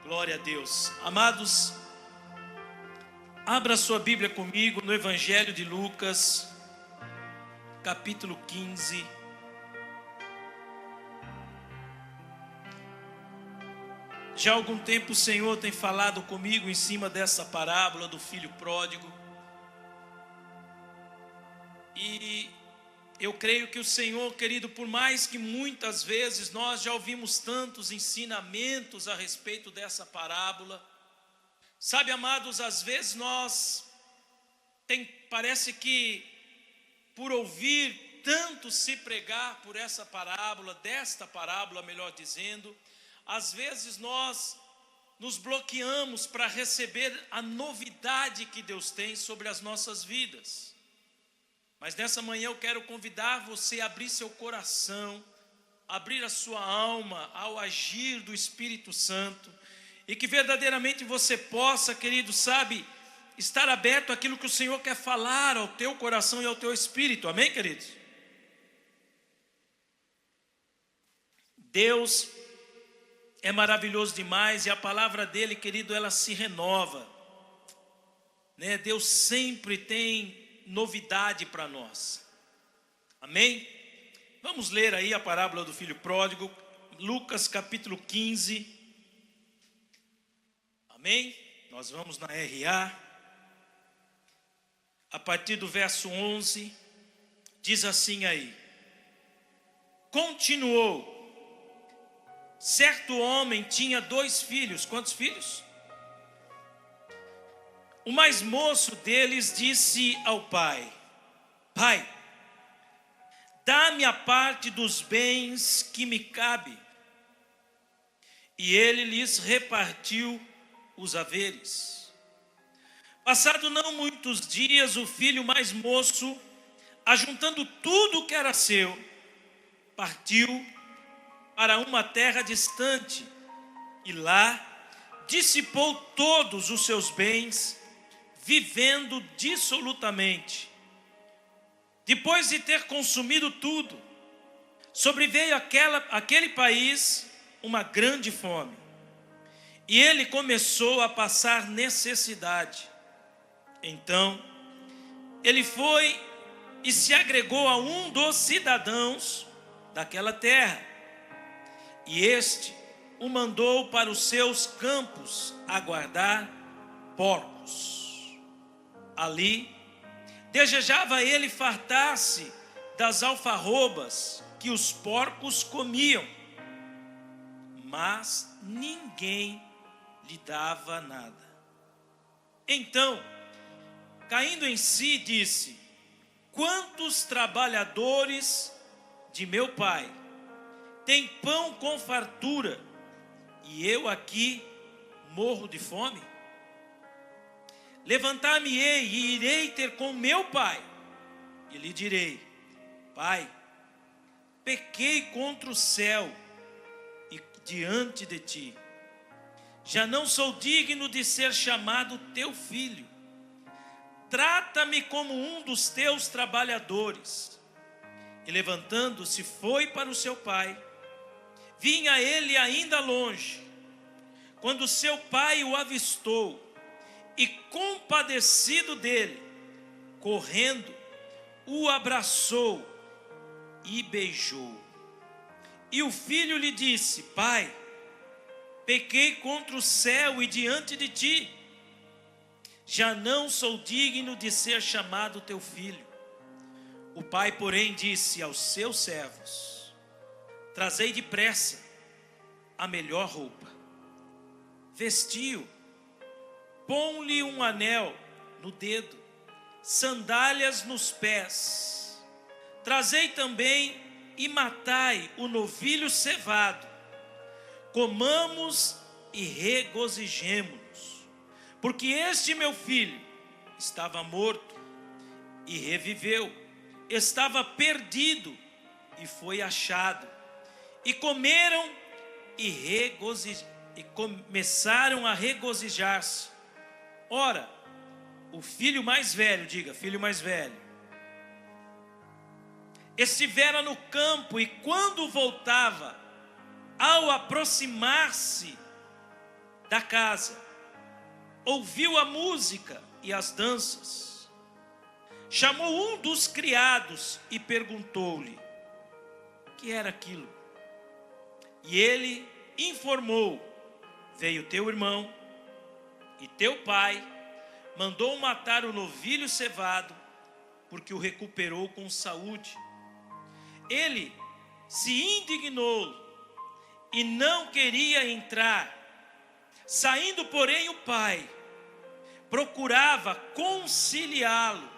Glória a Deus. Amados, abra sua Bíblia comigo no Evangelho de Lucas, capítulo 15. Já há algum tempo o Senhor tem falado comigo em cima dessa parábola do filho pródigo. E eu creio que o Senhor, querido, por mais que muitas vezes nós já ouvimos tantos ensinamentos a respeito dessa parábola, sabe, amados, às vezes parece que por ouvir tanto se pregar por essa parábola, desta parábola, melhor dizendo, às vezes nós nos bloqueamos para receber a novidade que Deus tem sobre as nossas vidas. Mas nessa manhã eu quero convidar você a abrir seu coração, abrir a sua alma ao agir do Espírito Santo, e que verdadeiramente você possa, querido, sabe, estar aberto àquilo que o Senhor quer falar ao teu coração e ao teu espírito. Amém, queridos? Deus é maravilhoso demais e a palavra dele, querido, ela se renova, né? Deus sempre tem novidade para nós. Amém? Vamos ler aí a parábola do filho pródigo, Lucas capítulo 15. Amém? Nós vamos na RA. A partir do verso 11, diz assim aí: continuou. Certo homem tinha 2 filhos. Quantos filhos? O mais moço deles disse ao pai: Pai, dá-me a parte dos bens que me cabe. E ele lhes repartiu os haveres. Passado não muitos dias, o filho mais moço, ajuntando tudo o que era seu, partiu para uma terra distante e lá dissipou todos os seus bens, vivendo dissolutamente. Depois de ter consumido tudo, sobreveio aquele país uma grande fome, e ele começou a passar necessidade. Então ele foi e se agregou a um dos cidadãos daquela terra, e este o mandou para os seus campos a guardar porcos. Ali desejava ele fartar-se das alfarrobas que os porcos comiam, mas ninguém lhe dava nada. Então, caindo em si, disse: quantos trabalhadores de meu pai têm pão com fartura, e eu aqui morro de fome? Levantar-me-ei e irei ter com meu pai, e lhe direi: Pai, pequei contra o céu e diante de ti, já não sou digno de ser chamado teu filho. Trata-me como um dos teus trabalhadores. E levantando-se foi para o seu pai. Vinha ele ainda longe, quando seu pai o avistou, e compadecido dele, correndo, o abraçou e beijou. E o filho lhe disse: Pai, pequei contra o céu e diante de ti, já não sou digno de ser chamado teu filho. O pai, porém, disse aos seus servos: trazei depressa a melhor roupa, vestiu, põe-lhe um anel no dedo, sandálias nos pés. Trazei também e matai o novilho cevado. Comamos e regozijemo-nos, porque este meu filho estava morto e reviveu, estava perdido e foi achado. E comeram e começaram a regozijar-se. Ora, o filho mais velho, diga, filho mais velho, estivera no campo, e quando voltava, ao aproximar-se, da casa, ouviu a música e as danças. Chamou um dos criados e perguntou-lhe o que era aquilo. E ele informou: veio teu irmão e teu pai mandou matar o novilho cevado, porque o recuperou com saúde. Ele se indignou e não queria entrar. Saindo, porém, o pai procurava conciliá-lo,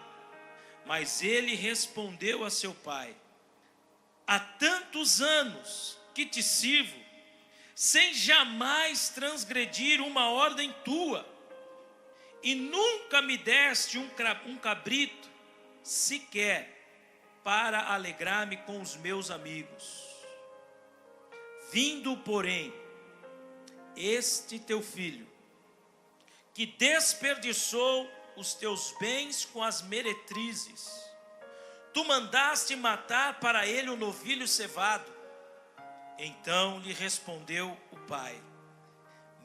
mas ele respondeu a seu pai: há tantos anos que te sirvo, sem jamais transgredir uma ordem tua, e nunca me deste um cabrito sequer para alegrar-me com os meus amigos. Vindo, porém, este teu filho, que desperdiçou os teus bens com as meretrizes, tu mandaste matar para ele um novilho cevado. Então lhe respondeu o pai: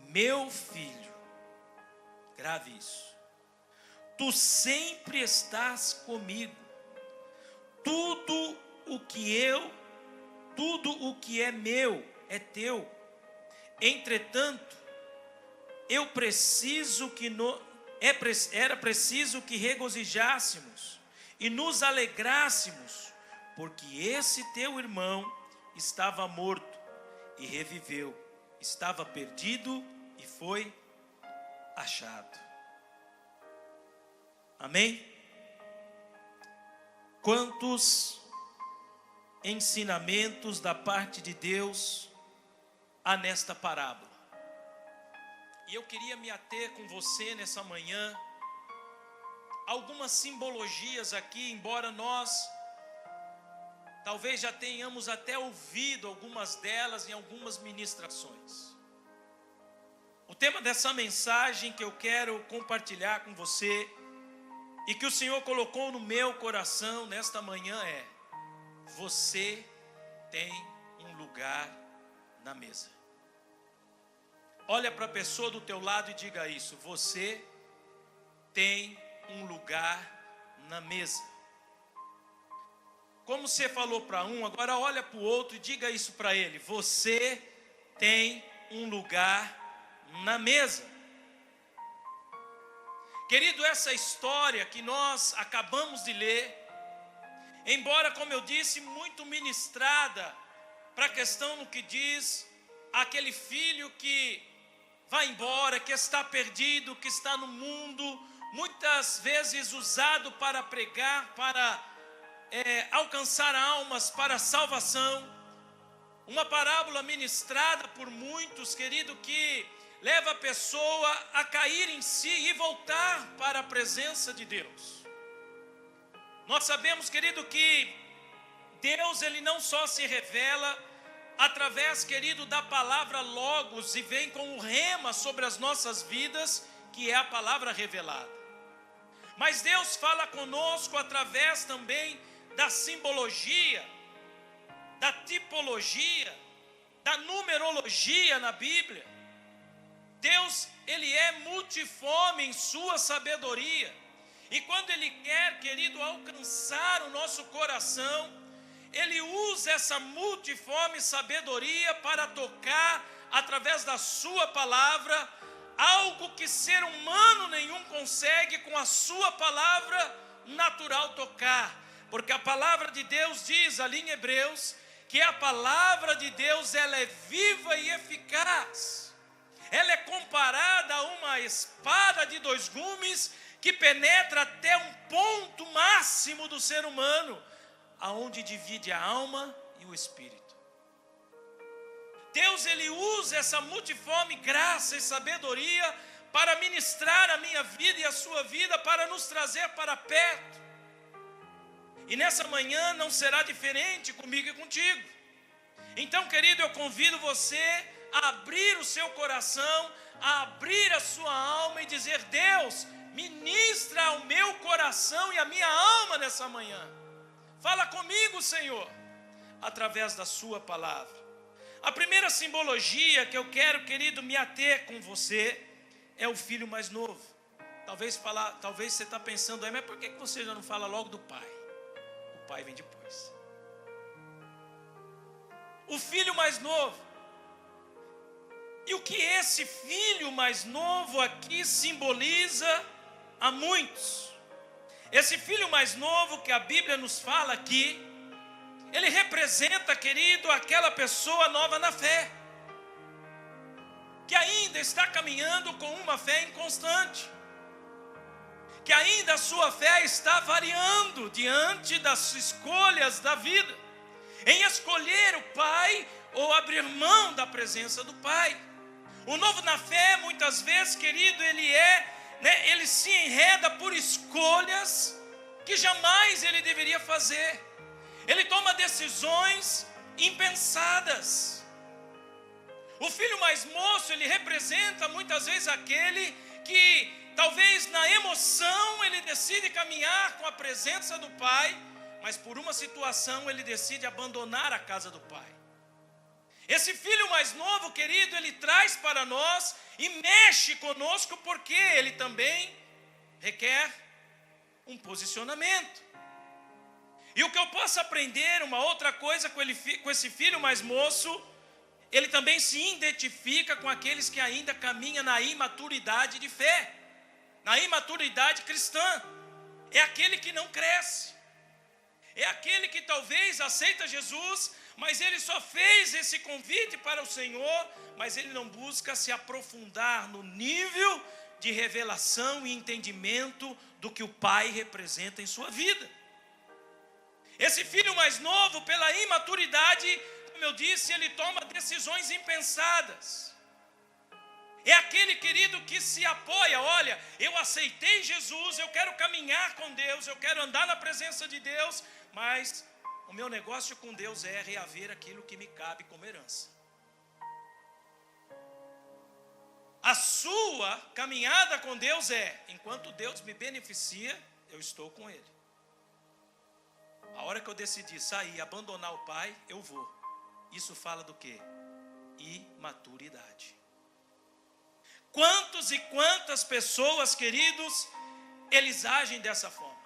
meu filho, grave isso, tu sempre estás comigo, tudo o que é meu é teu. Entretanto, era preciso que regozijássemos e nos alegrássemos, porque esse teu irmão estava morto e reviveu, estava perdido e foi achado. Amém? Quantos ensinamentos da parte de Deus há nesta parábola? E eu queria me ater com você nessa manhã algumas simbologias aqui, embora nós talvez já tenhamos até ouvido algumas delas em algumas ministrações. O tema dessa mensagem que eu quero compartilhar com você e que o Senhor colocou no meu coração nesta manhã é: você tem um lugar na mesa. Olha para a pessoa do teu lado e diga isso: você tem um lugar na mesa. Como você falou para um, agora olha para o outro e diga isso para ele: você tem um lugar na mesa. Querido, essa história que nós acabamos de ler, embora, como eu disse, muito ministrada para a questão no que diz aquele filho que vai embora, que está perdido, que está no mundo, muitas vezes usado para pregar, para alcançar almas para a salvação. Uma parábola ministrada por muitos, querido, que leva a pessoa a cair em si e voltar para a presença de Deus. Nós sabemos, querido, que Deus, Ele não só se revela através, querido, da palavra Logos, e vem com o rema sobre as nossas vidas, que é a palavra revelada. Mas Deus fala conosco através também da simbologia, da tipologia, da numerologia na Bíblia. Deus, Ele é multiforme em sua sabedoria. E quando Ele quer, querido, alcançar o nosso coração, Ele usa essa multiforme sabedoria para tocar, através da sua palavra, algo que ser humano nenhum consegue com a sua palavra natural tocar. Porque a palavra de Deus diz ali em Hebreus, que a palavra de Deus, ela é viva e eficaz. Ela é comparada a uma espada de dois gumes, que penetra até um ponto máximo do ser humano, aonde divide a alma e o espírito. Deus, Ele usa essa multiforme graça e sabedoria para ministrar a minha vida e a sua vida, para nos trazer para perto. E nessa manhã não será diferente comigo e contigo. Então, querido, eu convido você a abrir o seu coração, a abrir a sua alma e dizer: Deus, ministra ao meu coração e a minha alma nessa manhã. Fala comigo, Senhor, através da sua palavra. A primeira simbologia que eu quero, querido, me ater com você é o filho mais novo. Talvez você está pensando aí, mas por que você já não fala logo do pai? O pai vem depois. O filho mais novo. E o que esse filho mais novo aqui simboliza a muitos? Esse filho mais novo que a Bíblia nos fala aqui, ele representa, querido, aquela pessoa nova na fé, que ainda está caminhando com uma fé inconstante, que ainda a sua fé está variando diante das escolhas da vida, em escolher o Pai ou abrir mão da presença do Pai. O novo na fé, muitas vezes, querido, ele se enreda por escolhas que jamais ele deveria fazer. Ele toma decisões impensadas. O filho mais moço, ele representa muitas vezes aquele que talvez na emoção ele decide caminhar com a presença do Pai, mas por uma situação ele decide abandonar a casa do Pai. Esse filho mais novo, querido, ele traz para nós e mexe conosco, porque ele também requer um posicionamento. E o que eu posso aprender, uma outra coisa com esse filho mais moço, ele também se identifica com aqueles que ainda caminham na imaturidade de fé, na imaturidade cristã. É aquele que não cresce, é aquele que talvez aceita Jesus, mas ele só fez esse convite para o Senhor, mas ele não busca se aprofundar no nível de revelação e entendimento do que o Pai representa em sua vida. Esse filho mais novo, pela imaturidade, como eu disse, ele toma decisões impensadas. É aquele, querido, que se apoia, olha, eu aceitei Jesus, eu quero caminhar com Deus, eu quero andar na presença de Deus, mas o meu negócio com Deus é reaver aquilo que me cabe como herança. A sua caminhada com Deus enquanto Deus me beneficia, eu estou com Ele. A hora que eu decidi sair, abandonar o Pai, eu vou. Isso fala do quê? Imaturidade. Quantos e quantas pessoas, queridos, eles agem dessa forma?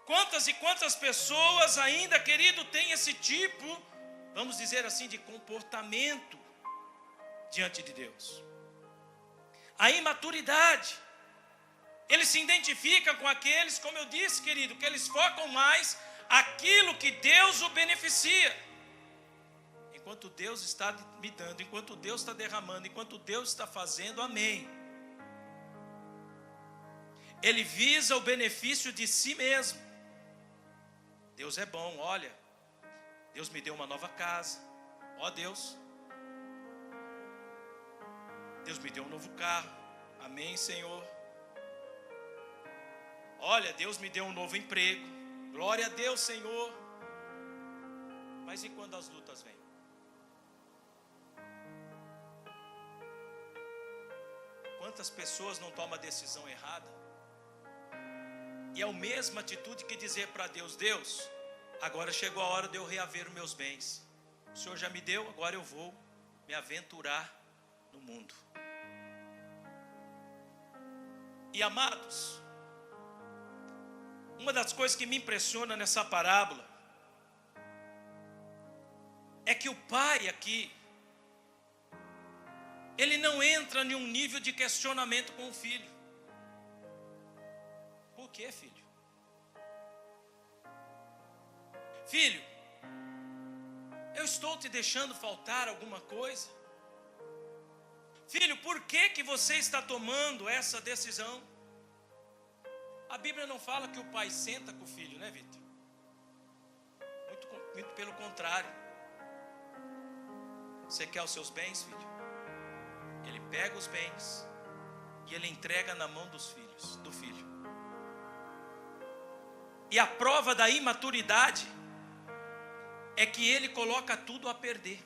Quantas e quantas pessoas ainda, querido, têm esse tipo, vamos dizer assim, de comportamento diante de Deus? A imaturidade. Ele se identifica com aqueles, como eu disse, querido, que eles focam mais aquilo que Deus o beneficia. Enquanto Deus está me dando, enquanto Deus está derramando, enquanto Deus está fazendo, amém. Ele visa o benefício de si mesmo. Deus é bom, olha, Deus me deu uma nova casa, ó Deus me deu um novo carro, amém, Senhor. Olha, Deus me deu um novo emprego, glória a Deus, Senhor. Mas e quando as lutas vêm? Quantas pessoas não tomam a decisão errada? E é a mesma atitude que dizer para Deus, Deus, agora chegou a hora de eu reaver os meus bens. O Senhor já me deu, agora eu vou me aventurar no mundo. E amados, uma das coisas que me impressiona nessa parábola é que o pai aqui, ele não entra em um nível de questionamento com o filho. Por quê, filho? Filho, eu estou te deixando faltar alguma coisa? Filho, por que você está tomando essa decisão? A Bíblia não fala que o pai senta com o filho, né, Vitor? Muito pelo contrário. Você quer os seus bens, filho? Ele pega os bens e ele entrega na mão do filho. E a prova da imaturidade é que ele coloca tudo a perder.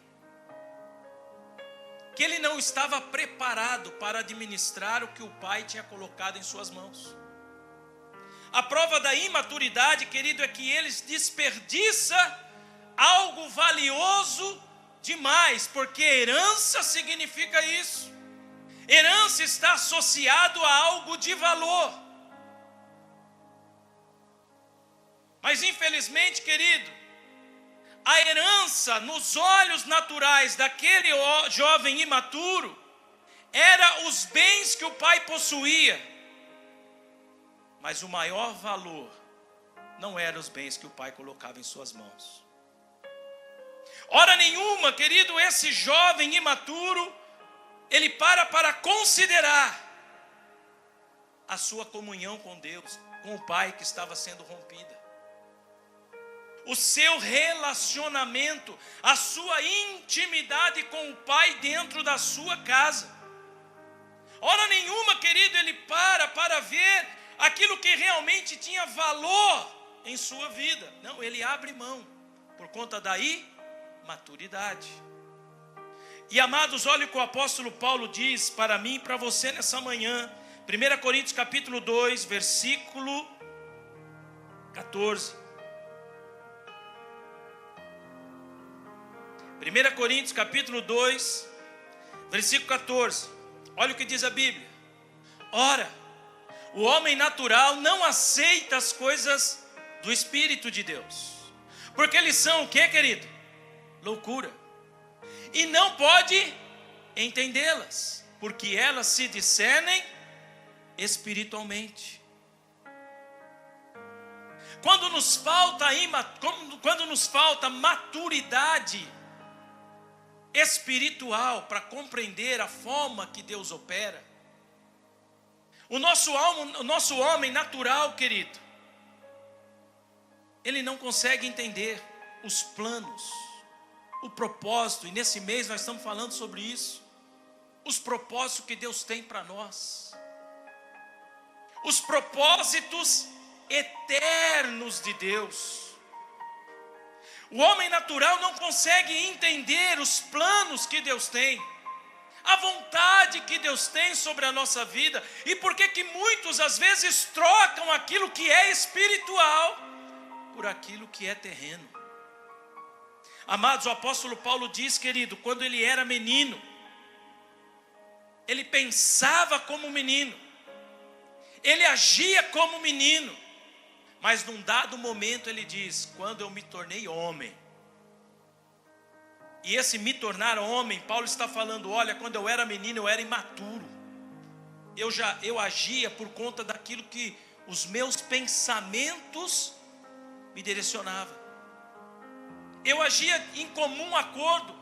Que ele não estava preparado para administrar o que o pai tinha colocado em suas mãos. A prova da imaturidade, querido, é que ele desperdiça algo valioso demais, porque herança significa isso. Herança está associado a algo de valor. Mas infelizmente, querido, a herança nos olhos naturais daquele jovem imaturo era os bens que o pai possuía. Mas o maior valor não eram os bens que o pai colocava em suas mãos. Hora nenhuma, querido, esse jovem imaturo, ele para considerar a sua comunhão com Deus, com o pai que estava sendo rompida. O seu relacionamento, a sua intimidade com o pai dentro da sua casa. Hora nenhuma, querido, ele para ver aquilo que realmente tinha valor em sua vida. Não, ele abre mão, por conta da imaturidade. E amados, olha o que o apóstolo Paulo diz para mim e para você nessa manhã. 1 Coríntios capítulo 2, versículo 14. 1 Coríntios capítulo 2, versículo 14. Olha o que diz a Bíblia. Ora, o homem natural não aceita as coisas do Espírito de Deus, porque eles são o que, querido? Loucura. E não pode entendê-las, porque elas se discernem espiritualmente. Quando nos falta maturidade espiritual para compreender a forma que Deus opera, o nosso homem natural, querido, ele não consegue entender os planos, o propósito, e nesse mês nós estamos falando sobre isso, os propósitos que Deus tem para nós, os propósitos eternos de Deus. O homem natural não consegue entender os planos que Deus tem, a vontade que Deus tem sobre a nossa vida, e por que muitos às vezes trocam aquilo que é espiritual por aquilo que é terreno. Amados, o apóstolo Paulo diz, querido, quando ele era menino, ele pensava como menino, ele agia como menino, mas num dado momento ele diz, quando eu me tornei homem. E esse me tornar homem, Paulo está falando, olha, quando eu era menino eu era imaturo, eu agia por conta daquilo que os meus pensamentos me direcionavam. Eu agia em comum acordo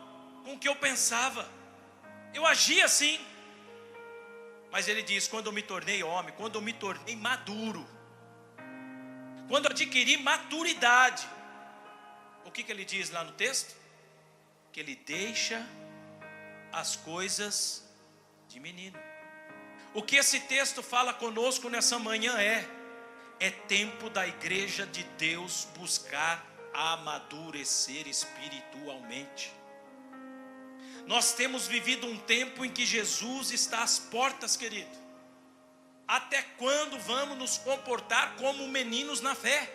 com o que eu pensava. Eu agia assim. Mas ele diz, quando eu me tornei homem, quando eu me tornei maduro, quando eu adquiri maturidade, o que ele diz lá no texto? Que ele deixa as coisas de menino. O que esse texto fala conosco nessa manhã é tempo da igreja de Deus buscar amadurecer espiritualmente. Nós temos vivido um tempo em que Jesus está às portas, querido. Até quando vamos nos comportar como meninos na fé?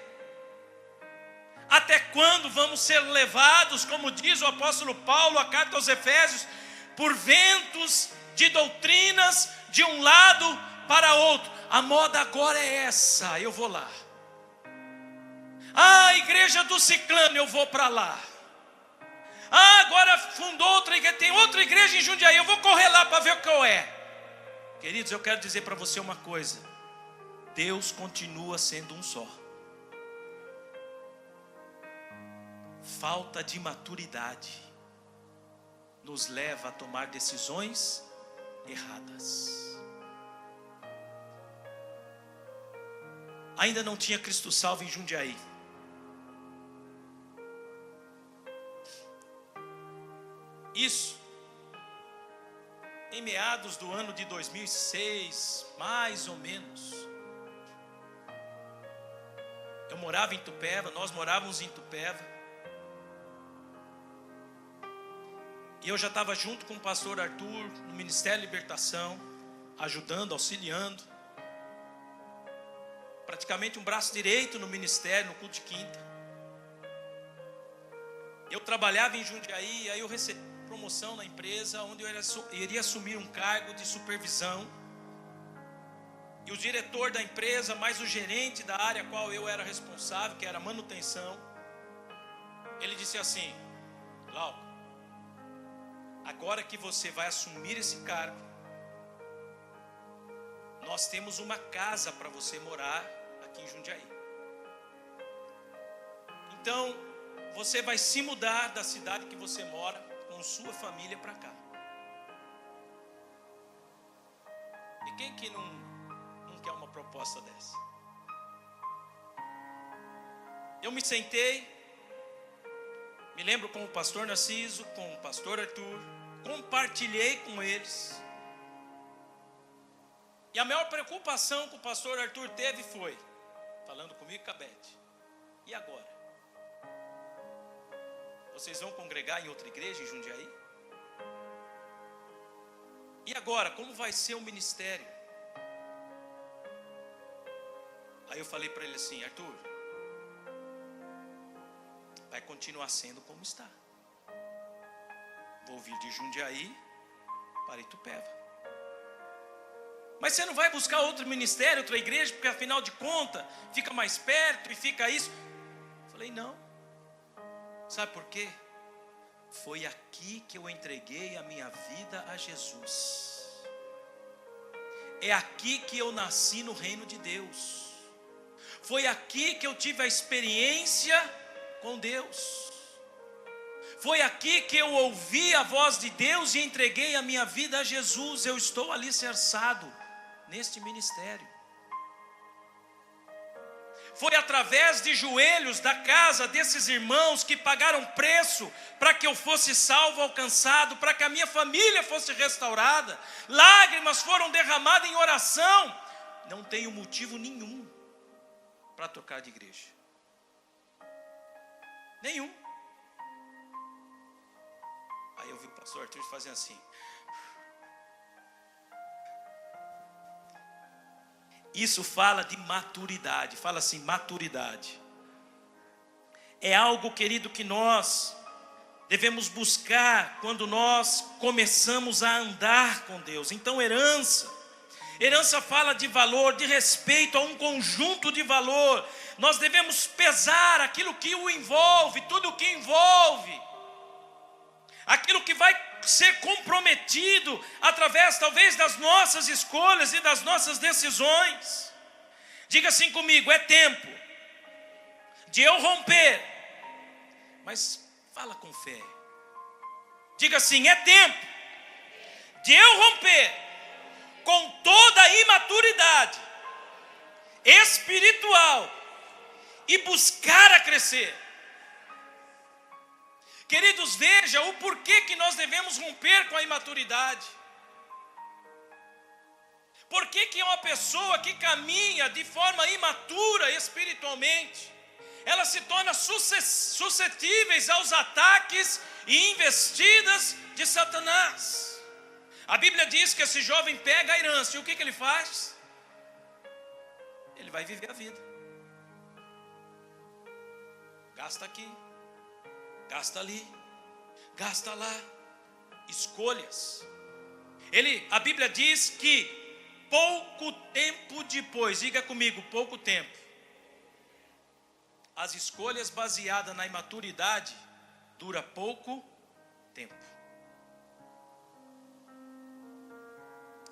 Até quando vamos ser levados, como diz o apóstolo Paulo, a carta aos Efésios, por ventos de doutrinas de um lado para outro? A moda agora é essa, eu vou lá. A igreja do ciclano, eu vou para lá. Agora fundou outra igreja, tem outra igreja em Jundiaí, eu vou correr lá para ver o que é. Queridos, eu quero dizer para você uma coisa: Deus continua sendo um só. Falta de maturidade nos leva a tomar decisões erradas. Ainda não tinha Cristo Salvo em Jundiaí. Isso em meados do ano de 2006, mais ou menos. Eu morava em Itupeva, nós morávamos em Itupeva. E eu já estava junto com o pastor Arthur no Ministério de Libertação, ajudando, auxiliando. Praticamente um braço direito no ministério, no culto de quinta. Eu trabalhava em Jundiaí, aí eu recebi promoção na empresa, onde eu iria assumir um cargo de supervisão. E o diretor da empresa, mais o gerente da área a qual eu era responsável, que era manutenção, ele disse assim: Glauco, agora que você vai assumir esse cargo, nós temos uma casa para você morar aqui em Jundiaí. Então, você vai se mudar da cidade que você mora com sua família para cá. E quem que não quer uma proposta dessa? Eu me sentei, me lembro com o pastor Narciso, com o pastor Arthur, compartilhei com eles. E a maior preocupação que o pastor Arthur teve foi, falando comigo e com a Beth: e agora? Vocês vão congregar em outra igreja em Jundiaí? E agora, como vai ser o ministério? Aí eu falei para ele assim: Arthur, vai continuar sendo como está. Vou vir de Jundiaí para Itupeva. Mas você não vai buscar outro ministério, outra igreja, porque afinal de contas fica mais perto e fica isso? Eu falei: não. Sabe por quê? Foi aqui que eu entreguei a minha vida a Jesus. É aqui que eu nasci no reino de Deus. Foi aqui que eu tive a experiência com Deus. Foi aqui que eu ouvi a voz de Deus e entreguei a minha vida a Jesus. Eu estou alicerçado neste ministério. Foi através de joelhos da casa desses irmãos que pagaram preço para que eu fosse salvo, alcançado, para que a minha família fosse restaurada. Lágrimas foram derramadas em oração. Não tenho motivo nenhum para trocar de igreja. Nenhum. Aí eu vi o pastor Arthur fazendo assim. Isso fala de maturidade. Fala assim: maturidade. É algo, querido, que nós devemos buscar quando nós começamos a andar com Deus. Então, herança fala de valor, de respeito a um conjunto de valor. Nós devemos pesar aquilo que o envolve, tudo o que envolve, aquilo que vai ser comprometido através talvez das nossas escolhas e das nossas decisões. Diga assim comigo: é tempo de eu romper. Mas fala com fé. Diga assim: é tempo de eu romper com toda a imaturidade espiritual e buscar a crescer. Queridos, veja o porquê que nós devemos romper com a imaturidade. Por que uma pessoa que caminha de forma imatura espiritualmente, ela se torna suscetíveis aos ataques e investidas de Satanás? A Bíblia diz que esse jovem pega a herança, e o que ele faz? Ele vai viver a vida. Gasta aqui, gasta ali, gasta lá. Escolhas. A Bíblia diz que pouco tempo depois, diga comigo, pouco tempo. As escolhas baseadas na imaturidade dura pouco tempo.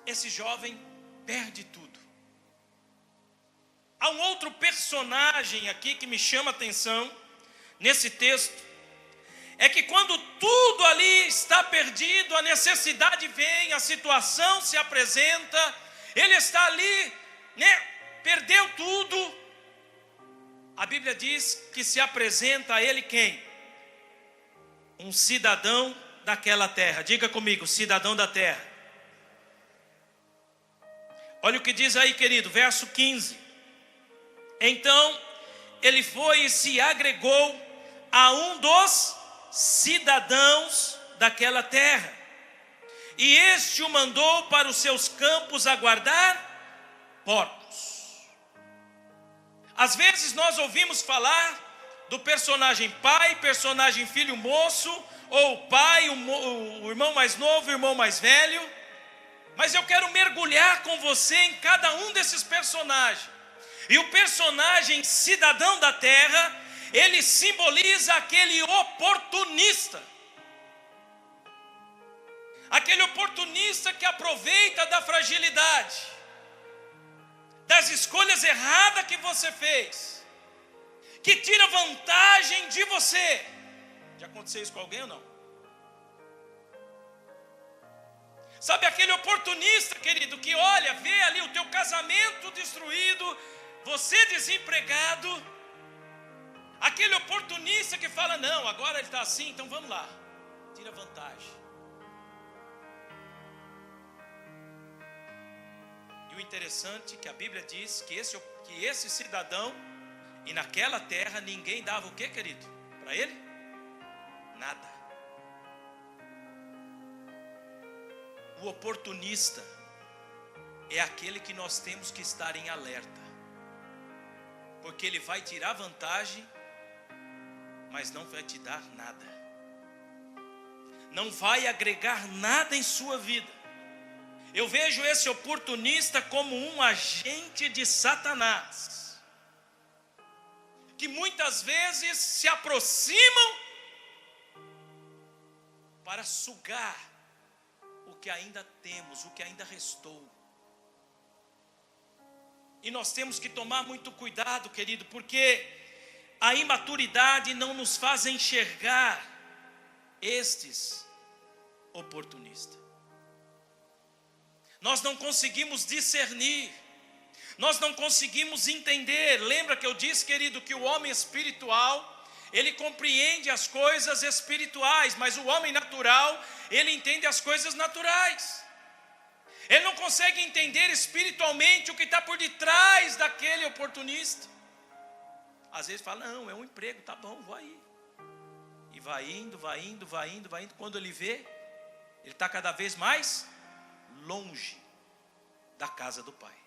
Esse jovem perde tudo. Há um outro personagem aqui que me chama a atenção nesse texto. É que quando tudo ali está perdido, a necessidade vem, a situação se apresenta, ele está ali, perdeu tudo. A Bíblia diz que se apresenta a ele quem? Um cidadão daquela terra. Diga comigo, cidadão da terra. Olha o que diz aí, querido, verso 15. Então, ele foi e se agregou a um dos cidadãos daquela terra, e este o mandou para os seus campos a guardar porcos. Às vezes nós ouvimos falar do personagem pai, personagem filho moço, ou pai, o irmão mais novo, o irmão mais velho. Mas eu quero mergulhar com você em cada um desses personagens. E o personagem cidadão da terra, ele simboliza aquele oportunista. Aquele oportunista que aproveita da fragilidade, das escolhas erradas que você fez, que tira vantagem de você. Já aconteceu isso com alguém ou não? Sabe aquele oportunista, querido, que olha, vê ali o teu casamento destruído, você desempregado. Aquele oportunista que fala, não, agora ele está assim, então vamos lá. Tira vantagem. E o interessante é que a Bíblia diz que esse cidadão, e naquela terra ninguém dava o que, querido? Para ele? Nada. O oportunista é aquele que nós temos que estar em alerta, porque ele vai tirar vantagem, mas não vai te dar nada, não vai agregar nada em sua vida. Eu vejo esse oportunista como um agente de Satanás, que muitas vezes se aproximam para sugar o que ainda temos, o que ainda restou. E nós temos que tomar muito cuidado, querido, porque a imaturidade não nos faz enxergar estes oportunistas. Nós não conseguimos discernir, nós não conseguimos entender. Lembra que eu disse, querido, que o homem espiritual, ele compreende as coisas espirituais, mas o homem natural, ele entende as coisas naturais. Ele não consegue entender espiritualmente o que está por detrás daquele oportunista. Às vezes fala, não, é um emprego, tá bom, vou aí. E vai indo. Quando ele vê, ele está cada vez mais longe da casa do Pai.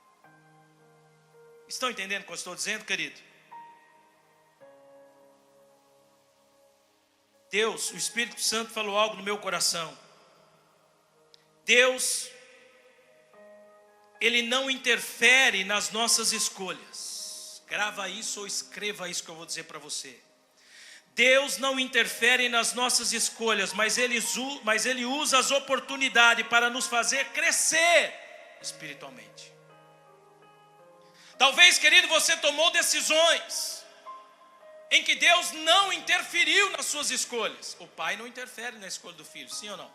Estão entendendo o que eu estou dizendo, querido? Deus, o Espírito Santo falou algo no meu coração. Deus, Ele não interfere nas nossas escolhas. Grava isso ou escreva isso que eu vou dizer para você. Deus não interfere nas nossas escolhas, mas Ele usa as oportunidades para nos fazer crescer espiritualmente. Talvez, querido, você tomou decisões em que Deus não interferiu nas suas escolhas. O pai não interfere na escolha do filho, sim ou não?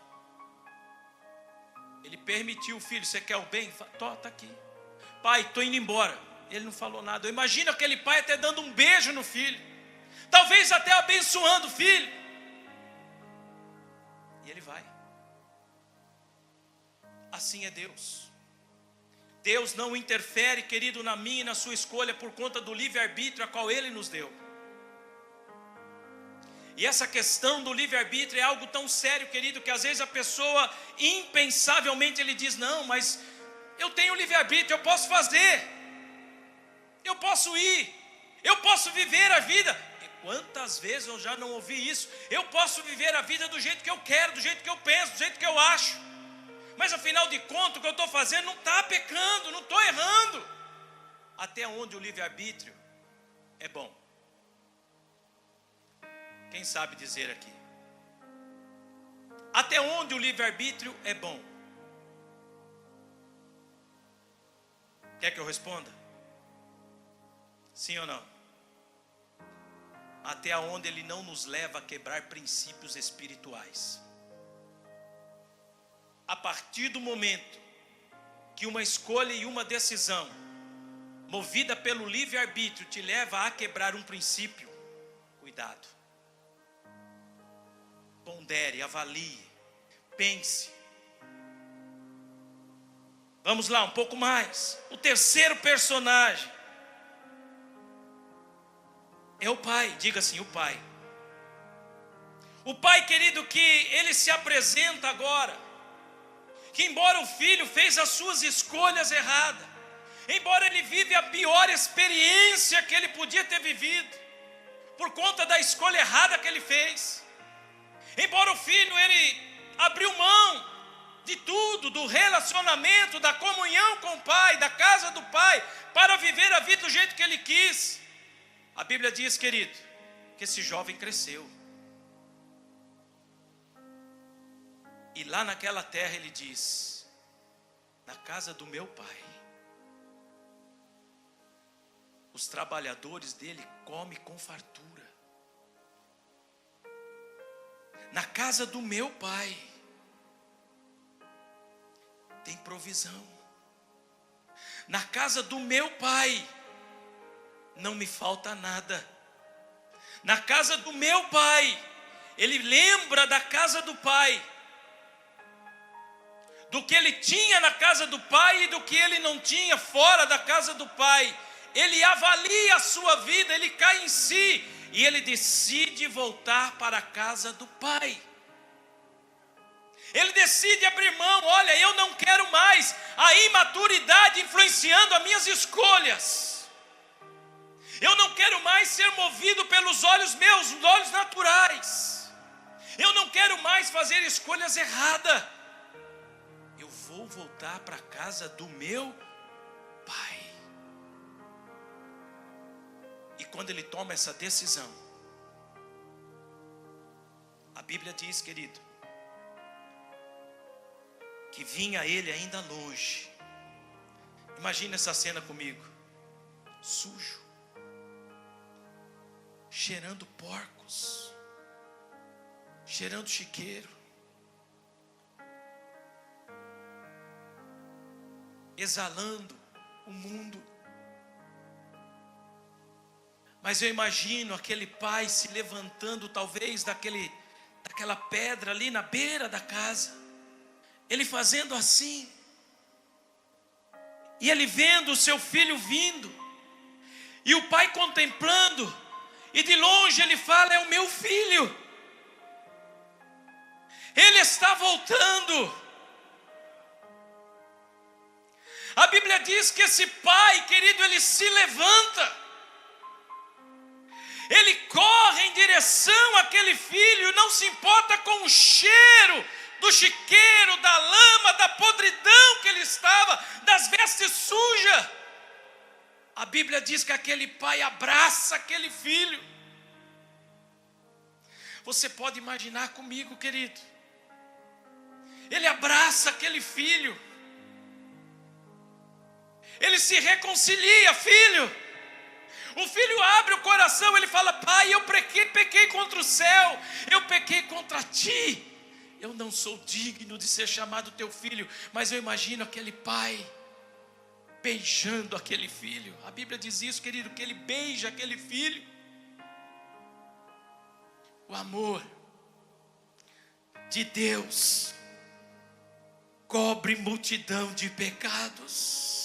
Ele permitiu o filho, você quer o bem? Está aqui. Pai, estou indo embora. Ele não falou nada. Eu imagino aquele pai até dando um beijo no filho, talvez até abençoando o filho. E ele vai. Assim é Deus. Deus não interfere, querido, na minha e na sua escolha por conta do livre-arbítrio a qual Ele nos deu. E essa questão do livre-arbítrio é algo tão sério, querido, que às vezes a pessoa, impensavelmente, ele diz, não, mas eu tenho livre-arbítrio, eu posso fazer, eu posso ir, eu posso viver a vida. E quantas vezes eu já não ouvi isso? Eu posso viver a vida do jeito que eu quero, do jeito que eu penso, do jeito que eu acho. Mas afinal de contas, o que eu estou fazendo não está pecando, não estou errando. Até onde o livre-arbítrio é bom? Quem sabe dizer aqui? Até onde o livre-arbítrio é bom? Quer que eu responda? Sim ou não? Até onde ele não nos leva a quebrar princípios espirituais. A partir do momento que uma escolha e uma decisão movida pelo livre-arbítrio te leva a quebrar um princípio, cuidado. Pondere, avalie, pense. Vamos lá, um pouco mais. O terceiro personagem é o pai. Diga assim, o pai. O pai, querido, que ele se apresenta agora, que embora o filho fez as suas escolhas erradas, embora ele vive a pior experiência que ele podia ter vivido, por conta da escolha errada que ele fez. Embora o filho, ele abriu mão de tudo, do relacionamento, da comunhão com o pai, da casa do pai, para viver a vida do jeito que ele quis. A Bíblia diz, querido, que esse jovem cresceu. E lá naquela terra ele diz: na casa do meu pai, os trabalhadores dele comem com fartura. Na casa do meu pai tem provisão. Na casa do meu pai não me falta nada. Na casa do meu pai, ele lembra da casa do pai, do que ele tinha na casa do pai e do que ele não tinha fora da casa do pai. Ele avalia a sua vida, ele cai em si e ele decide voltar para a casa do pai. Ele decide abrir mão. Olha, eu não quero mais a imaturidade influenciando as minhas escolhas. Eu não quero mais ser movido pelos olhos meus, os olhos naturais. Eu não quero mais fazer escolhas erradas. Eu vou voltar para a casa do meu pai. E quando ele toma essa decisão, a Bíblia diz, querido, que vinha ele ainda longe. Imagina essa cena comigo. Sujo, cheirando porcos, cheirando chiqueiro, exalando o mundo. Mas eu imagino aquele pai se levantando, talvez daquela pedra ali na beira da casa, ele fazendo assim, e ele vendo o seu filho vindo, e o pai contemplando, e de longe ele fala: é o meu filho, ele está voltando. A Bíblia diz que esse pai, querido, ele se levanta, ele corre em direção àquele filho, não se importa com o cheiro do chiqueiro, da lama, da podridão que ele estava, das vestes sujas. A Bíblia diz que aquele pai abraça aquele filho. Você pode imaginar comigo, querido, ele abraça aquele filho, ele se reconcilia: filho. O filho abre o coração, ele fala: pai, eu pequei contra o céu, eu pequei contra ti, eu não sou digno de ser chamado teu filho. Mas eu imagino aquele pai beijando aquele filho. A Bíblia diz isso, querido, que ele beija aquele filho. O amor de Deus cobre multidão de pecados.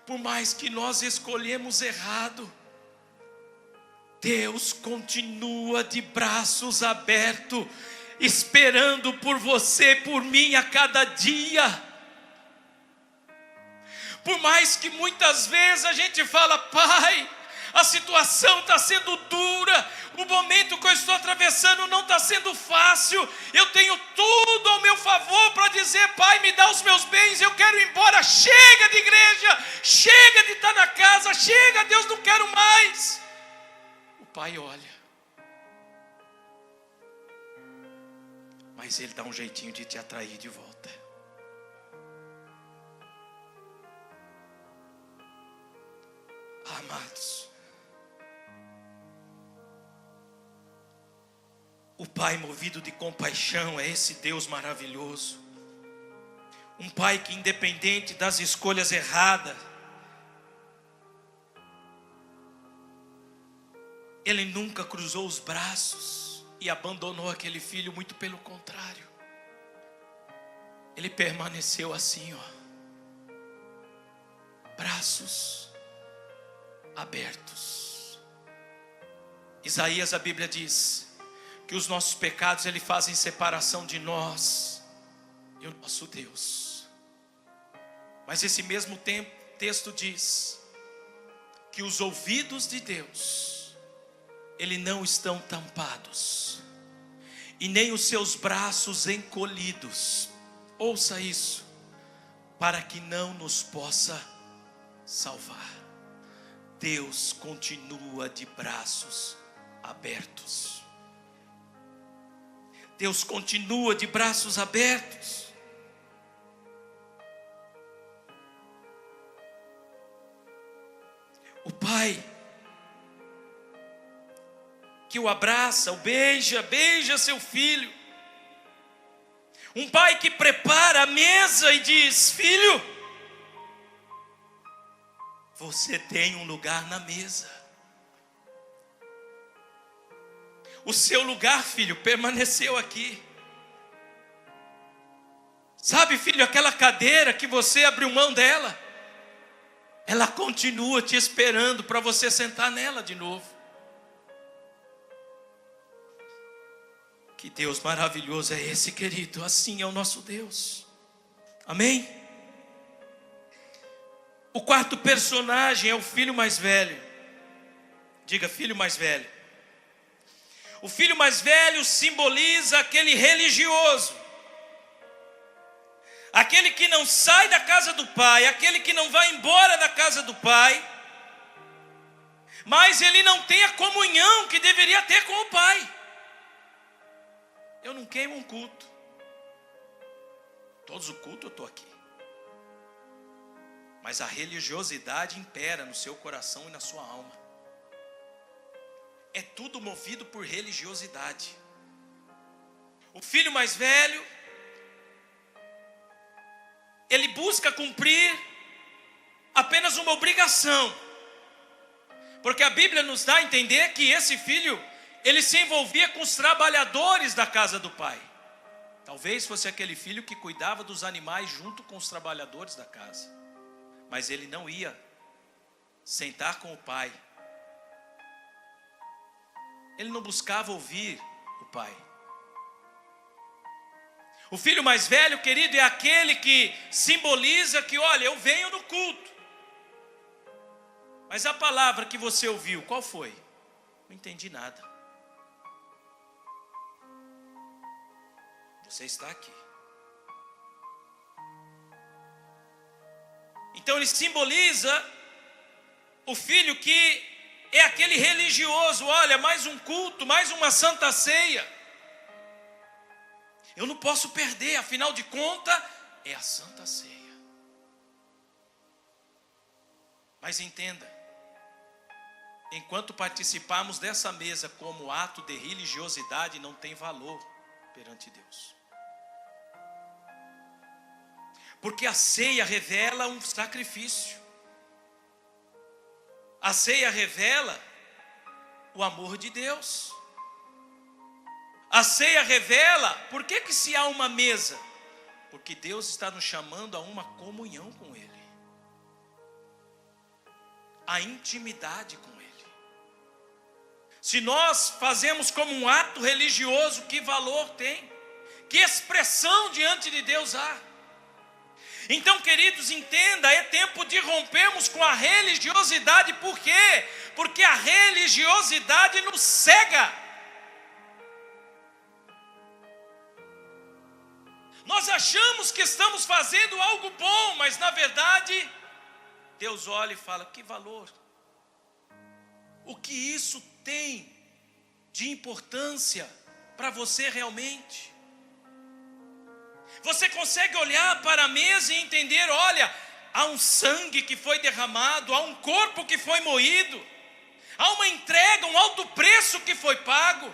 Por mais que nós escolhemos errado, Deus continua de braços abertos, esperando por você e por mim a cada dia. Por mais que muitas vezes a gente fala: pai, a situação está sendo dura, o momento que eu estou atravessando não está sendo fácil, eu tenho tudo ao meu favor para dizer: pai, me dá os meus bens, eu quero ir embora, chega de igreja, chega de estar na casa, chega, Deus, não quero mais. O pai olha, mas ele dá um jeitinho de te atrair de volta. Amados, o pai movido de compaixão é esse Deus maravilhoso. Um pai que, independente das escolhas erradas, ele nunca cruzou os braços e abandonou aquele filho, muito pelo contrário. Ele permaneceu assim, braços abertos. Isaías, a Bíblia diz que os nossos pecados, eles fazem separação de nós e o nosso Deus. Mas esse mesmo texto diz que os ouvidos de Deus, eles não estão tampados, e nem os seus braços encolhidos. Ouça isso, para que não nos possa salvar. Deus continua de braços abertos. Deus continua de braços abertos. O Pai que o abraça, o beija, beija seu filho. Um pai que prepara a mesa e diz: filho, você tem um lugar na mesa. O seu lugar, filho, permaneceu aqui. Sabe, filho, aquela cadeira que você abriu mão dela, ela continua te esperando para você sentar nela de novo. Que Deus maravilhoso é esse, querido. Assim é o nosso Deus. Amém? O quarto personagem é o filho mais velho. Diga, filho mais velho. O filho mais velho simboliza aquele religioso, aquele que não sai da casa do pai, aquele que não vai embora da casa do pai, mas ele não tem a comunhão que deveria ter com o pai. Eu não queimo um culto. Todos o culto eu estou aqui. Mas a religiosidade impera no seu coração e na sua alma. É tudo movido por religiosidade. O filho mais velho, ele busca cumprir apenas uma obrigação. Porque a Bíblia nos dá a entender que esse filho, ele se envolvia com os trabalhadores da casa do pai. Talvez fosse aquele filho que cuidava dos animais junto com os trabalhadores da casa. Mas ele não ia sentar com o pai. Ele não buscava ouvir o pai. O filho mais velho, querido, é aquele que simboliza que, olha, eu venho no culto. Mas a palavra que você ouviu, qual foi? Não entendi nada. Você está aqui. Então ele simboliza o filho que é aquele religioso. Olha, mais um culto, mais uma santa ceia. Eu não posso perder, afinal de contas, é a santa ceia. Mas entenda, enquanto participarmos dessa mesa como ato de religiosidade, não tem valor perante Deus. Porque a ceia revela um sacrifício. A ceia revela o amor de Deus. A ceia revela, por que se há uma mesa? Porque Deus está nos chamando a uma comunhão com Ele. A intimidade com Ele. Se nós fazemos como um ato religioso, que valor tem? Que expressão diante de Deus há? Então, queridos, entenda, é tempo de rompermos com a religiosidade. Por quê? Porque a religiosidade nos cega. Nós achamos que estamos fazendo algo bom, mas na verdade, Deus olha e fala: que valor? O que isso tem de importância para você realmente? Você consegue olhar para a mesa e entender: olha, há um sangue que foi derramado, há um corpo que foi moído, há uma entrega, um alto preço que foi pago.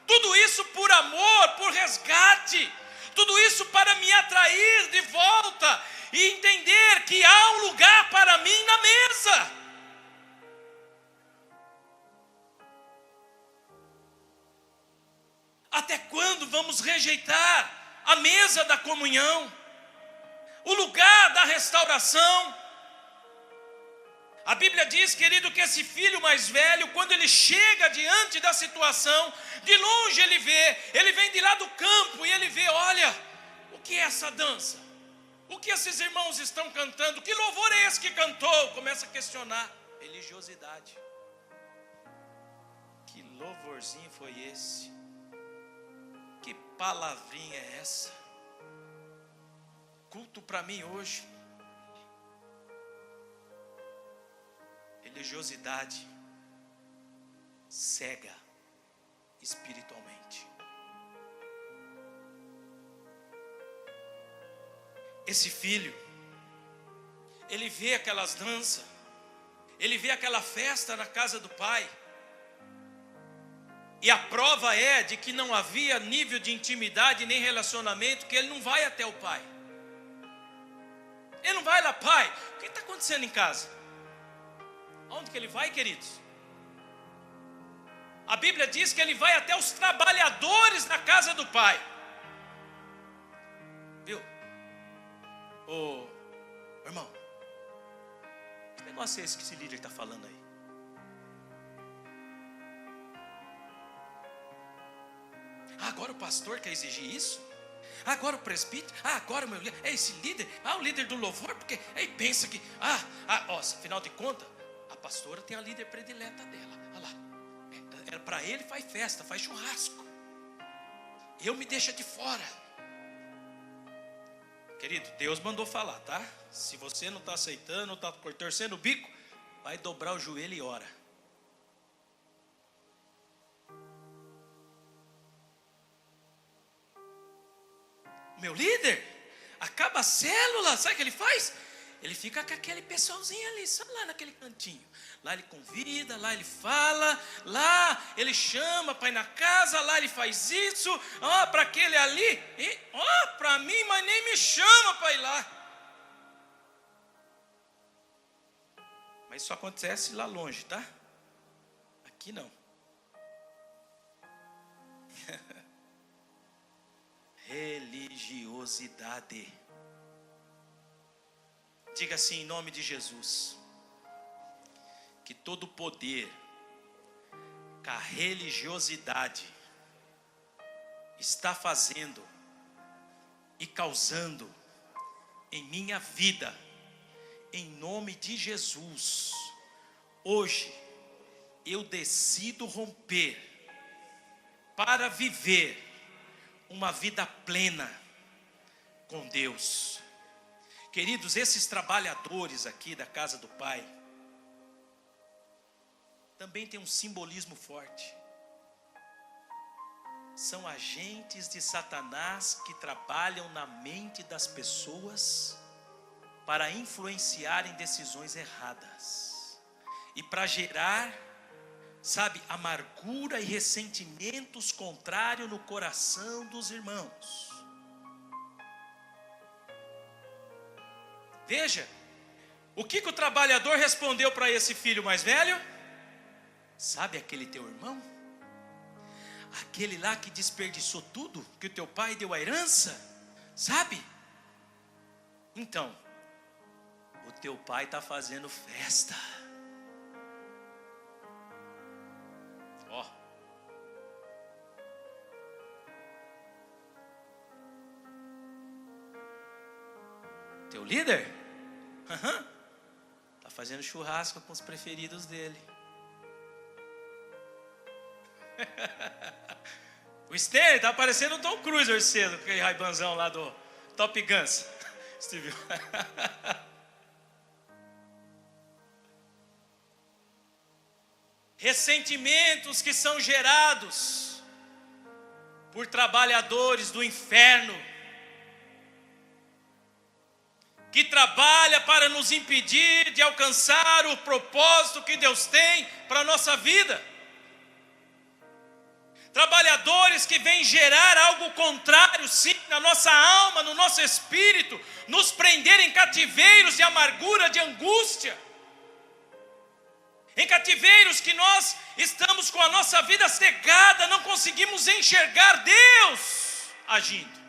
Tudo isso por amor, por resgate. Tudo isso para me atrair de volta e entender que há um lugar para mim na mesa. Até quando vamos rejeitar a mesa da comunhão, o lugar da restauração? A Bíblia diz, querido, que esse filho mais velho, quando ele chega diante da situação, de longe ele vem de lá do campo e ele vê: olha, o que é essa dança? O que esses irmãos estão cantando? Que louvor é esse que cantou? Começa a questionar. religiosidade. Que louvorzinho foi esse? Que palavrinha é essa? Culto para mim hoje. Religiosidade cega espiritualmente. Esse filho, ele vê aquelas danças, ele vê aquela festa na casa do pai, e a prova é de que não havia nível de intimidade nem relacionamento, que ele não vai até o pai. Ele não vai lá, pai, o que está acontecendo em casa? Aonde que ele vai, queridos? A Bíblia diz que ele vai até os trabalhadores da casa do pai. Viu? Ô irmão, que negócio é esse que esse líder está falando aí? Agora o pastor quer exigir isso? Agora o presbítero? Agora o meu líder? É esse líder? O líder do louvor? Porque aí pensa que, afinal de contas, a pastora tem a líder predileta dela. Olha lá, para ele faz festa, faz churrasco. Eu me deixo de fora. Querido, Deus mandou falar, tá? Se você não está aceitando, não está torcendo o bico, vai dobrar o joelho e ora. Meu líder, acaba a célula, sabe o que ele faz? Ele fica com aquele pessoalzinho ali, só lá naquele cantinho. Lá ele convida, lá ele fala, lá ele chama para ir na casa, lá ele faz isso, para aquele ali, para mim, mas nem me chama para ir lá. Mas isso acontece lá longe, tá? Aqui não. Religiosidade. Diga assim, em nome de Jesus, que todo poder que a religiosidade está fazendo e causando em minha vida, em nome de Jesus, hoje eu decido romper para viver uma vida plena com Deus. Queridos, esses trabalhadores aqui da casa do Pai também tem um simbolismo forte. São agentes de Satanás que trabalham na mente das pessoas para influenciarem decisões erradas e para gerar, amargura e ressentimentos contrários no coração dos irmãos. Veja, o que o trabalhador respondeu para esse filho mais velho? Sabe aquele teu irmão? Aquele lá que desperdiçou tudo, que o teu pai deu a herança? Sabe? Então, o teu pai está fazendo festa. Teu líder? Está fazendo churrasco com os preferidos dele. O Stanley está parecendo um Tom Cruise hoje cedo, com aquele raibanzão lá do Top Gun. Steve. Ressentimentos que são gerados por trabalhadores do inferno, que trabalha para nos impedir de alcançar o propósito que Deus tem para a nossa vida. Trabalhadores que vêm gerar algo contrário, sim, na nossa alma, no nosso espírito, nos prender em cativeiros de amargura, de angústia. Em cativeiros que nós estamos com a nossa vida cegada, não conseguimos enxergar Deus agindo.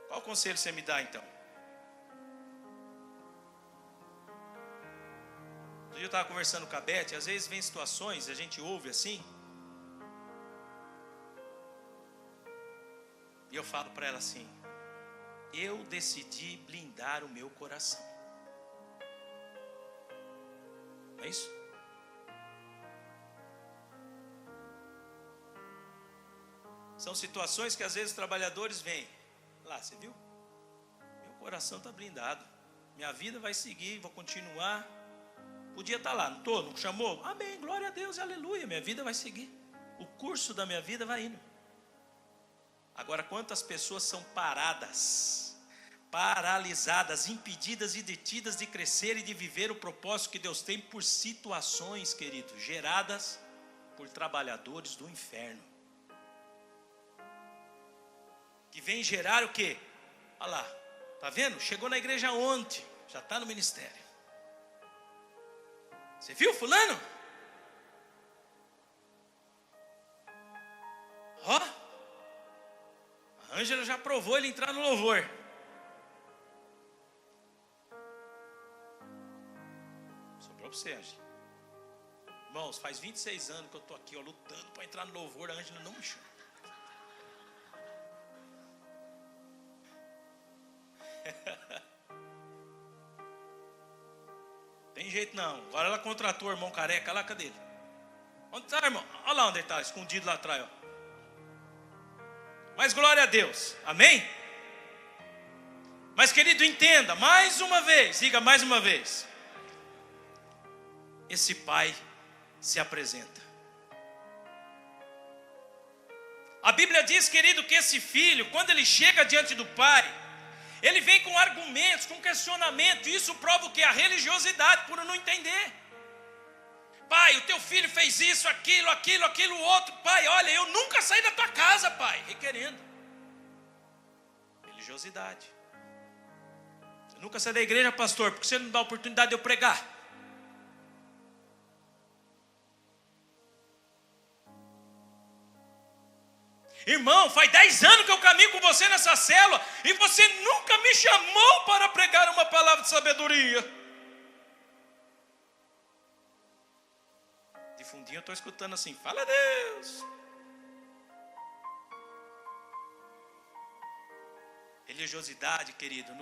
Qual conselho você me dá então? Eu estava conversando com a Beth, às vezes vem situações, a gente ouve assim, e eu falo para ela assim: eu decidi blindar o meu coração. Não é isso? São situações que às vezes os trabalhadores vêm. Lá, você viu? Meu coração está blindado. Minha vida vai seguir, vou continuar. Podia estar lá, não estou? Não chamou? Amém, glória a Deus, aleluia. Minha vida vai seguir. O curso da minha vida vai indo. Agora, quantas pessoas são paradas, paralisadas, impedidas e detidas de crescer e de viver o propósito que Deus tem por situações, querido, geradas por trabalhadores do inferno. Que vem gerar o quê? Olha lá, tá vendo? Chegou na igreja ontem, já está no ministério. Você viu fulano? Ó, a Ângela já provou ele entrar no louvor. Sobrou para você, Ângela. Irmãos, faz 26 anos que eu estou aqui, ó, lutando para entrar no louvor. A Ângela não me chama. Tem jeito não. Agora ela contratou o irmão careca lá, cadê ele? Onde está, irmão? Olha lá onde ele está, escondido lá atrás, ó. Mas glória a Deus, amém? Mas querido, entenda, mais uma vez, diga mais uma vez. Esse pai se apresenta. A Bíblia diz, querido, que esse filho, quando ele chega diante do pai, ele vem com argumentos, com questionamento. E isso prova o que? A religiosidade, por não entender. Pai, o teu filho fez isso, aquilo, outro. Pai, olha, eu nunca saí da tua casa, pai. Requerendo. Religiosidade. Eu nunca saí da igreja, pastor, porque você não dá a oportunidade de eu pregar. Irmão, faz 10 anos que eu caminho com você nessa célula e você nunca me chamou para pregar uma palavra de sabedoria. De fundinho eu estou escutando assim, fala Deus. Religiosidade, querido,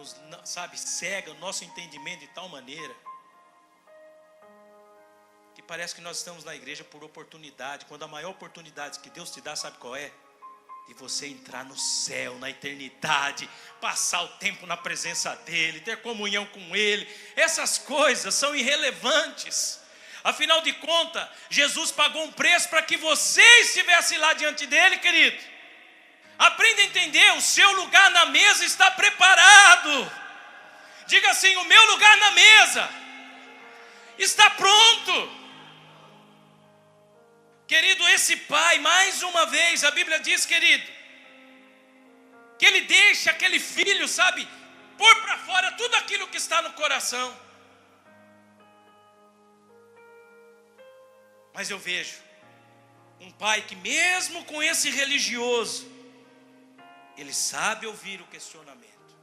cega o nosso entendimento de tal maneira que parece que nós estamos na igreja por oportunidade, quando a maior oportunidade que Deus te dá, sabe qual é? De você entrar no céu, na eternidade, passar o tempo na presença dEle, ter comunhão com Ele. Essas coisas são irrelevantes. Afinal de contas, Jesus pagou um preço para que você estivesse lá diante dEle, querido. Aprenda a entender, o seu lugar na mesa está preparado. Diga assim, o meu lugar na mesa está pronto. Querido, esse pai, mais uma vez, a Bíblia diz, querido, que ele deixa aquele filho, sabe, pôr para fora tudo aquilo que está no coração. Mas eu vejo um pai que mesmo com esse religioso, ele sabe ouvir o questionamento,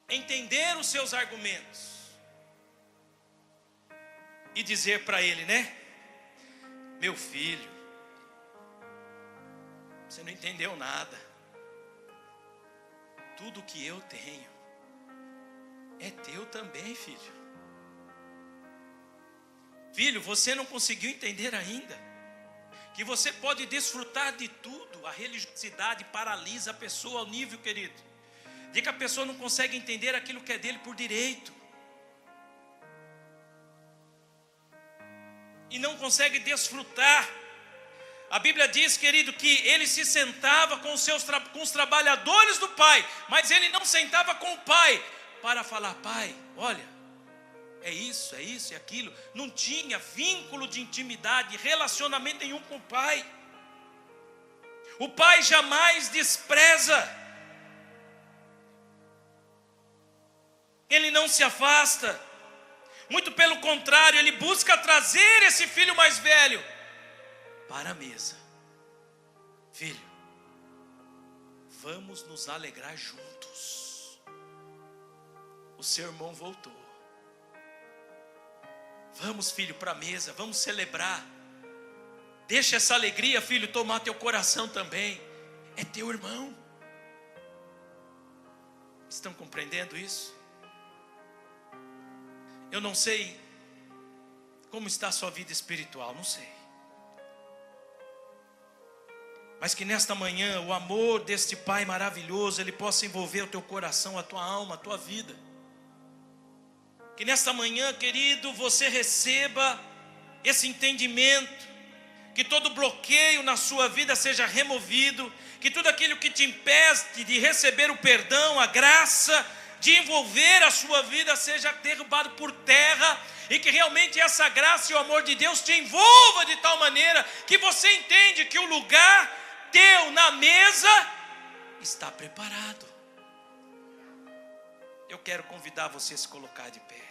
entender os seus argumentos e dizer para ele, né? Meu filho, você não entendeu nada. Tudo que eu tenho é teu também, filho. Filho, você não conseguiu entender ainda que você pode desfrutar de tudo. A religiosidade paralisa a pessoa ao nível, querido, de que a pessoa não consegue entender aquilo que é dele por direito. E não consegue desfrutar. A Bíblia diz, querido, que ele se sentava com os trabalhadores do pai, mas ele não sentava com o pai para falar, pai, olha, é isso e aquilo. Não tinha vínculo de intimidade, relacionamento nenhum com o pai. O pai jamais despreza. Ele não se afasta. Muito pelo contrário, ele busca trazer esse filho mais velho para a mesa. Filho, vamos nos alegrar juntos. O seu irmão voltou. Vamos, filho, para a mesa, vamos celebrar. Deixa essa alegria, filho, tomar teu coração também. É teu irmão. Estão compreendendo isso? Eu não sei Como está a sua vida espiritual? Não sei. Mas que nesta manhã o amor deste Pai maravilhoso, Ele possa envolver o teu coração, a tua alma, a tua vida. Que nesta manhã, querido, você receba esse entendimento, que todo bloqueio na sua vida seja removido, que tudo aquilo que te impede de receber o perdão, a graça, de envolver a sua vida seja derrubado por terra, e que realmente essa graça e o amor de Deus te envolva de tal maneira, que você entende que o lugar teu na mesa está preparado. Eu quero convidar você a se colocar de pé.